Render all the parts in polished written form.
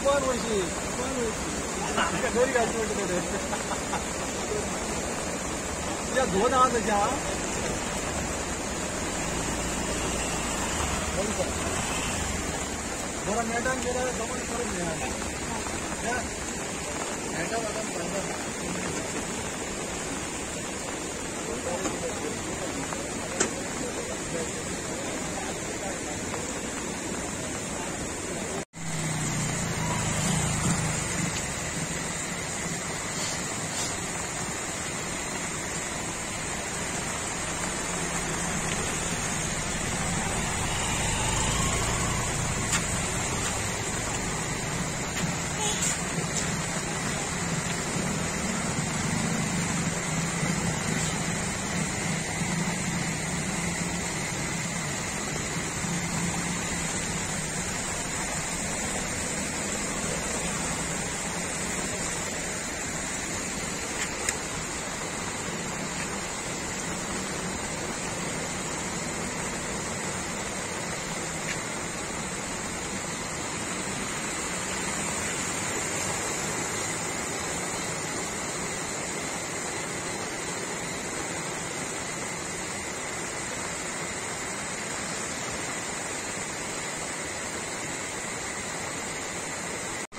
우한 옷이 너리 가지고 그래. 야, 너 나왔느냐? 어디서? 너랑 매단 계단에 너무 서럽네. 야, 매단 와서 매단.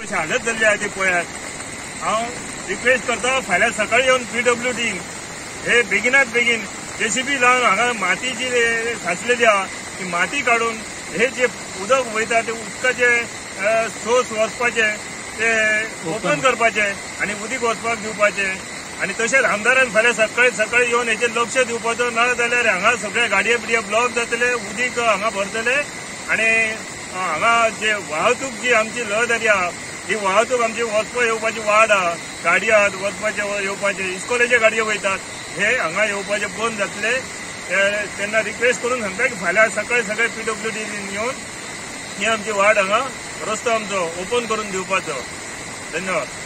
हालत जाल्ली आहे ती पळयात. हांव रिक्वेस्ट करता फाल्यां सकाळी येवन PWD हे बेगिनात बेगीन JCB लावन हांगा माती जी साचलेली आहा ती माती काडून हे जे उदक वयता ते उदकाचे सोर्स वचपाचे ते ओपन करपाचे आनी उदीक वचपाक दिवपाचे आनी तशेंच आमदारान फाल्यां सकाळी येवन हेचेर लक्ष दिवपाचो. ना जाल्यार हांगा सगळे गाडये बिडये ब्लॉक जातले, उदीक हांगा भरतले आनी हांगा जे वाहतूक जी आमची रहदारी आहा ही वाहतूक आमची वचपा येवपाची वाट आहा. गाडयो आहात वचपाचे येवपाचे, इस्कोलेचे गाडयो वयतात हे हांगा येवपाचे बंद जातले. तेन्ना रिक्वेस्ट करून सांगता की फाल्यां सकाळी सगळे PWD येवन ही आमची वाट हांगा रस्तो आमचो ओपन करून दिवपाचो. धन्यवाद.